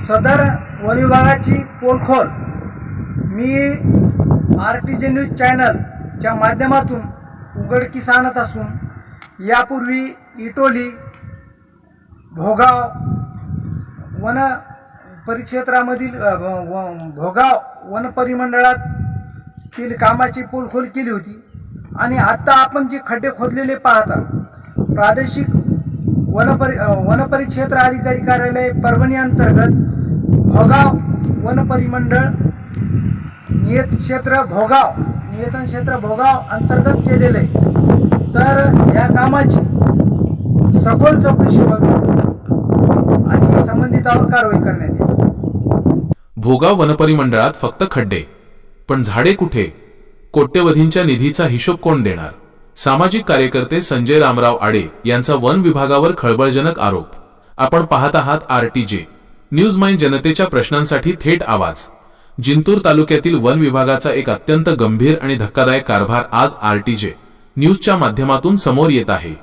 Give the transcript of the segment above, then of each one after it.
सदर वन विभागाची पोलखोल मी RTJ news चॅनलच्या माध्यमातून उघडकीस आणत असून यापूर्वी इटोली भोगाव वन परिक्षेत्रामधील भोगाव वन परिमंडळातील कामाची पोलखोल केली होती आणि आता आपण जे खड्डे खोदलेले पाहता प्रादेशिक वन परिक्षेत्र अधिकारी कार्यालय परभणी अंतर्गत भोगाव वन परिमंडळ नियतन क्षेत्र भोगाव अंतर्गत केलेले तर या कामाची सखोल चौकशी व्हावी आणि संबंधितांवर कारवाई करण्यात येईल। भोगाव वनपरिमंडळात फक्त खड्डे, पण झाडे कुठे? कोट्यवधींच्या निधीचा हिशोब कोण देणार? सामाजिक कार्यकर्ते संजय रामराव आडे यांचा वन विभागावर खळबळजनक आरोप। आपण पाहत आहात RTJ न्यूज माइन, जनतेच्या प्रश्नांसाठी थेट आवाज। जिंतूर तालुक्यातील वन विभागाचा एक अत्यंत गंभीर आणि धक्कादायक कारभार आज RTJ न्यूजच्या माध्यमातून समोर येत आहे।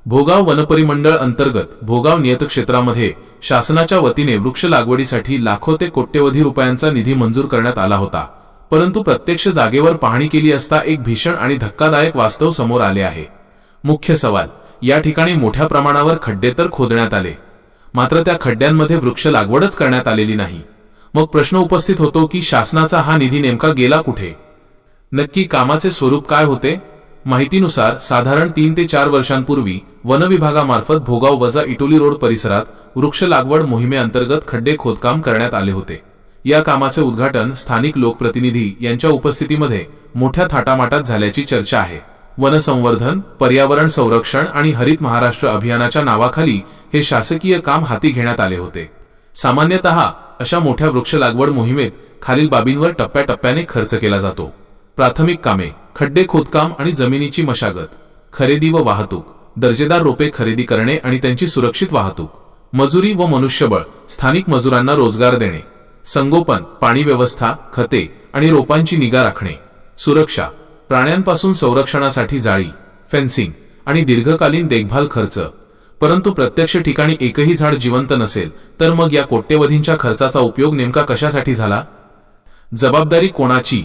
भोगाव वनपरिमंडळ अंतर्गत भोगाव नियत क्षेत्रामध्ये शासनाच्या वतीने वृक्ष लागवडीसाठी लाखो ते कोट्यवधी रुपयांचा निधी मंजूर करण्यात आला होता, परंतु प्रत्यक्ष जागेवर पाहणी केली असता एक भीषण आणि धक्कादायक वास्तव समोर आले आहे। मुख्य सवाल, या ठिकाणी मोठ्या प्रमाणावर खड्डे तर खोदण्यात आले, मात्र त्या खड्ड्यांमध्ये वृक्ष लागवडच करण्यात आलेली नाही। मग प्रश्न उपस्थित होतो की शासनाचा हा निधी नेमका गेला कुठे? नक्की कामाचे स्वरूप काय होते? माहितीनुसार साधारण 3 ते 4 वर्षांपूर्वी वन विभागामार्फत भोगाव वजा इटोली रोड परिसरात वृक्ष लागवड मोहिमेअंतर्गत खड्डे खोदकाम करण्यात आले होते। या कामाचे उद्घाटन स्थानिक लोकप्रतिनिधी यांच्या उपस्थितीमध्ये मोठ्या थाटामाटात झाल्याची चर्चा आहे। वनसंवर्धन, पर्यावरण संरक्षण आणि हरित महाराष्ट्र अभियानाच्या नावाखाली हे शासकीय काम हाती घेण्यात आले होते। सामान्यतः अशा मोठ्या वृक्ष लागवड मोहिमेत खालील बाबींवर टप्प्याटप्प्याने खर्च केला जातो। प्राथमिक कामे, खड्डे खोदकाम आणि जमिनीची मशागत, खरेदी व वाहतूक, दर्जेदार रोपे खरेदी करणे आणि त्यांची सुरक्षित वाहतूक, मजुरी व मनुष्यबळ, स्थानिक मजुरांना रोजगार देणे, संगोपन, पाणी व्यवस्था, खते आणि रोपांची निगा राखणे, सुरक्षा, प्राण्यांपासून संरक्षणासाठी जाळी, फेन्सिंग आणि दीर्घकालीन देखभाल खर्च। परंतु प्रत्यक्ष ठिकाणी एकही झाड जिवंत नसेल तर मग या कोट्यवधींच्या खर्चाचा उपयोग नेमका कशासाठी झाला? जबाबदारी कोणाची?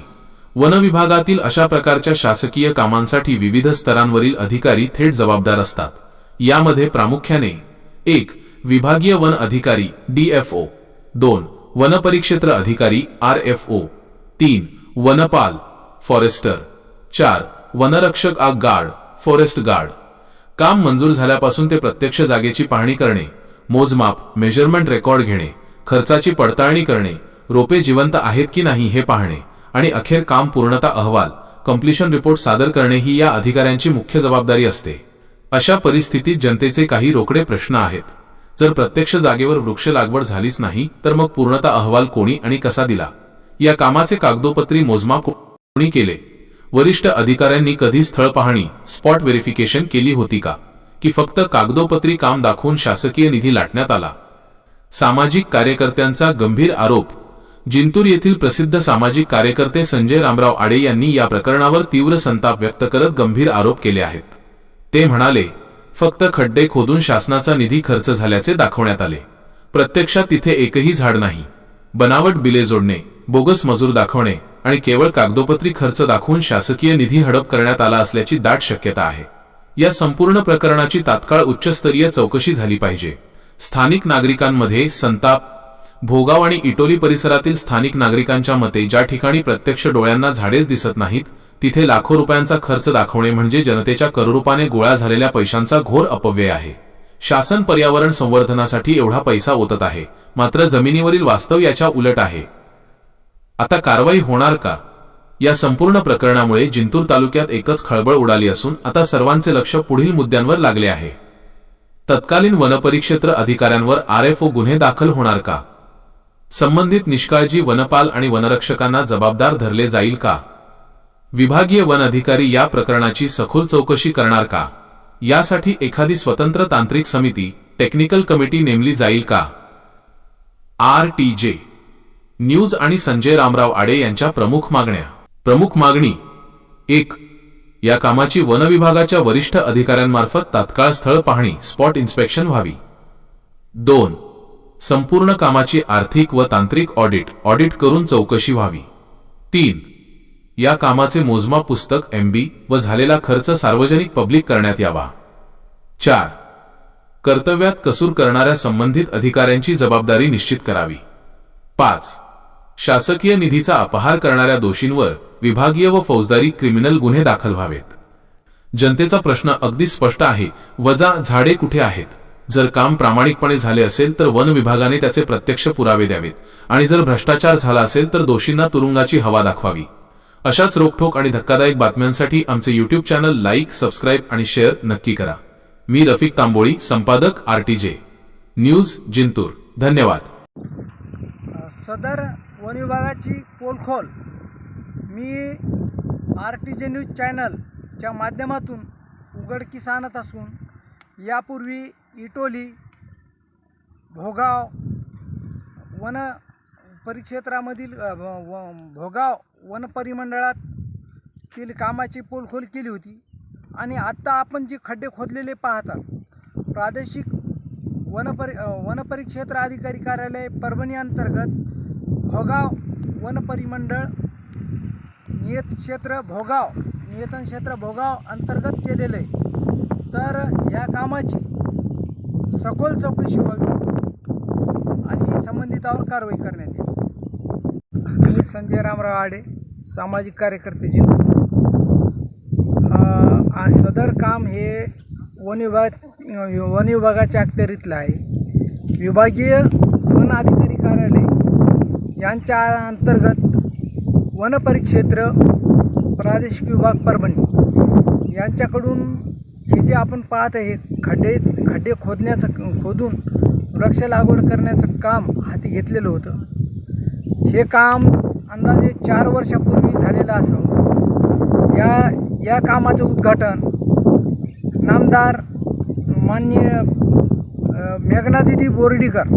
वन विभागातील अशा प्रकारच्या शासकीय कामांसाठी विविध स्तरांवरील अधिकारी थेट जबाबदार असतात। यामध्ये प्रामुख्याने 1. विभागीय वन अधिकारी DFO, 2. वन परिक्षेत्र अधिकारी RFO, 3. वनपाल फॉरेस्टर, 4. वनरक्षक गार्ड फॉरेस्ट गार्ड। काम मंजूर झाल्यापासून ते प्रत्यक्ष जागेची पाहणी करणे, मोजमाप मेजरमेंट रेकॉर्ड घेणे, खर्चाची पडताळणी करणे, रोपे जिवंत आहेत की नाही हे पाहणे आणि अखेर काम पूर्णता अहवाल कंप्लीशन रिपोर्ट सादर करणे ही या अधिकाऱ्यांची मुख्य जबाबदारी असते। अशा परिस्थितीत जनतेचे काही रोकडे प्रश्न आहेत। जर प्रत्यक्ष जागेवर वृक्ष लागवड झालीच नाही तर मग पूर्णता अहवाल कोणी आणि कसा दिला? या कामाचे कागदोपत्री मोजमाप कोणी केले? वरिष्ठ अधिकाऱ्यांनी कधी स्थळ पाहणी स्पॉट व्हेरिफिकेशन केली होती का, की फक्त कागदोपत्री काम दाखवून शासकीय निधी लाटण्यात आला? सामाजिक कार्यकर्त्यांचा गंभीर आरोप। जिंतूर येथील प्रसिद्ध सामाजिक कार्यकर्ते संजय रामराव आडे यांनी या प्रकरणावर तीव्र संताप व्यक्त करत गंभीर आरोप केले आहेत। ते म्हणाले, फक्त खड्डे खोदून शासनाचा निधी खर्च झाल्याचे दाखवण्यात आले, प्रत्यक्षात तिथे एकही झाड नाही। बनावट बिले जोडणे, बोगस मजूर दाखवणे आणि केवळ कागदोपत्री खर्च दाखवून शासकीय निधी हडप करण्यात आला असल्याची दाट शक्यता आहे। या संपूर्ण प्रकरणाची तात्काळ उच्चस्तरीय चौकशी झाली पाहिजे। स्थानिक नागरिकांमध्ये संताप। भोगाव आणि इटोली परिसरातील स्थानिक नागरिकांच्या मते ज्या ठिकाणी प्रत्यक्ष डोळ्यांना झाडेच दिसत नाहीत तिथे लाखो रुपयांचा खर्च दाखवणे म्हणजे जनतेच्या करोडरूपाने गोळा झालेल्या पैशांचा घोर अपव्यय आहे। शासन पर्यावरण संवर्धनासाठी एवढा पैसा ओतत आहे, मात्र जमिनीवरील वास्तव याच्या उलट आहे। आता कारवाई होणार का? या संपूर्ण प्रकरणामुळे जिंतूर तालुक्यात एकच खळबळ उडाली असून आता सर्वांचे लक्ष पुढील मुद्द्यांवर लागले आहे। तत्कालीन वनपरिक्षेत्र अधिकाऱ्यांवर RFO गुन्हे दाखल होणार का? संबंधित निष्काळजी वनपाल आणि वनरक्षकांना जबाबदार धरले जाईल का? विभागीय वन अधिकारी या प्रकरणाची सखोल चौकशी करणार का? यासाठी एखादी स्वतंत्र तांत्रिक समिती टेक्निकल कमिटी नेमली जाईल का? RTJ न्यूज आणि संजय रामराव आडे यांच्या प्रमुख मागण्या। प्रमुख मागणी 1. या कामाची वन विभागाच्या वरिष्ठ अधिकाऱ्यांमार्फत तात्काळ स्थळ पाहणी स्पॉट इन्स्पेक्शन व्हावी. 2. संपूर्ण कामाची आर्थिक व तांत्रिक ऑडिट करून चौकशी व्हावी. 3. या कामाचे मोजमाप पुस्तक MB व झालेला खर्च सार्वजनिक पब्लिक करण्यात यावा. 4. कर्तव्यात कसूर करणाऱ्या संबंधित अधिकाऱ्यांची जबाबदारी निश्चित करावी. 5. शासकीय निधीचा अपहार करणाऱ्या दोषींवर विभागीय व फौजदारी क्रिमिनल गुन्हे दाखल व्हावेत. जनतेचा प्रश्न अगदी स्पष्ट आहे, वजा झाडे कुठे आहेत? जर काम प्रामाणिकपणे झाले असेल तर वन विभागाने त्याचे प्रत्यक्ष पुरावे द्यावेत आणि जर भ्रष्टाचार झाला असेल तर दोषींना तुरुंगाची हवा दाखवावी. अशाच रोखठोक आणि धक्कादायक बातम्यांसाठी आमचे YouTube चॅनल लाईक, सबस्क्राईब आणि शेअर नक्की करा. मी रफिक तांबोळी, संपादक RTJ न्यूज, जिंतूर. धन्यवाद. सदर वन विभागाची पोलखोल मी RTJ न्यूज चॅनलच्या माध्यमातून उघडकीस आणत असून यापूर्वी इटोली, भोगाव वन परिक्षेत्रामधील भोगाव वन परिमंडळातील कामाची पोलखोल केली होती. आणि आत्ता आपण जे खड्डे खोदलेले पाहतात, प्रादेशिक वन परिक्षेत्र अधिकारी कार्यालय परभणी अंतर्गत भोगाव वन परिमंडळ नियतन क्षेत्र भोगाव अंतर्गत केलेले. तर या कामाची सखोल चौकशी व्हावी आणि संबंधितावर कारवाई करण्यात यावी. मी संजय रामराव आडे, सामाजिक कार्यकर्ते, जिंतूर. सदर काम हे वन विभागाच्या अखत्यारीतलं आहे. विभागीय वन अधिकारी कार्यालय यांच्या अंतर्गत वन परिक्षेत्र प्रादेशिक विभाग परभणी यांच्याकडून हे जे आपण पाहत आहे, खड्डे खोदून वृक्ष लागवड करण्याचं काम हाती घेतलेलं होतं. हे काम अंदाजे 4 वर्षापूर्वी झालेलं असावं. या कामाचं उद्घाटन नामदार माननीय मेघनादिदी बोर्डीकर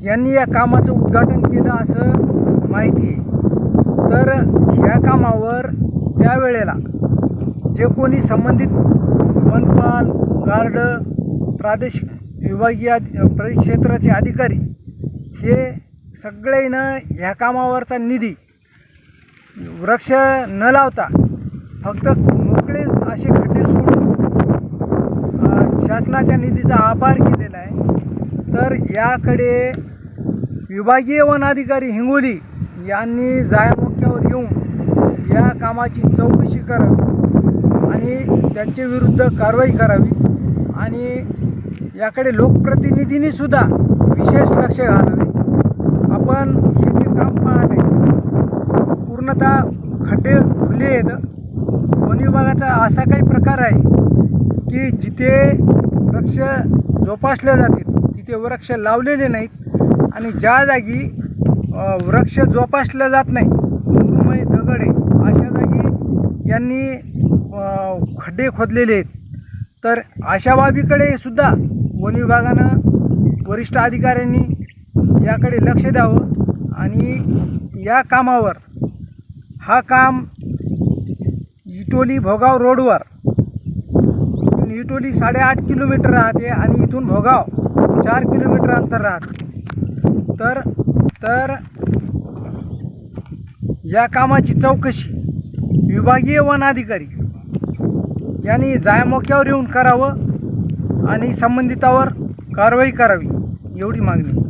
यांनी या कामाचं उद्घाटन केलं असं माहिती आहे. तर ह्या कामावर त्यावेळेला जे कोणी संबंधित वनपाल, गार्ड, प्रादेशिक विभागीय परिक्षेत्राचे अधिकारी हे सगळेनं ह्या कामावरचा निधी वृक्ष न लावता फक्त मोकळे असे खड्डे सोडून शासनाच्या निधीचा आभार केलेला आहे. तर याकडे विभागीय वन अधिकारी हिंगोली यांनी जायामोक्यावर येऊन या कामाची चौकशी करावी आणि त्यांच्या विरुद्ध कारवाई करावी आणि याकडे लोकप्रतिनिधींनी सुद्धा विशेष लक्ष घालावे. आपण हे जे काम पाहत आहे पूर्णतः खड्डे खुले आहेत. वन विभागाचा असा काही प्रकार आहे की जिथे वृक्ष जोपासले जातील तिथे वृक्ष लावलेले नाहीत आणि ज्या जागी वृक्ष जोपासले जात नाही, मुरुमय दगड आहे, अशा जागी यांनी खड्डे खोदलेले आहेत. तर अशा बाबीकडे सुद्धा वन विभागानं वरिष्ठ अधिकाऱ्यांनी याकडे लक्ष द्यावं आणि या कामावर हा काम इटोली भोगाव रोडवर, इटोली 8.5 किलोमीटर राहते आणि इथून भोगाव 4 किलोमीटर अंतर राहते. तर या कामाची चौकशी विभागीय वन अधिकारी यांनी जायामोक्यावर येऊन करावं आणि संबंधितावर कारवाई करावी, एवढी मागणी.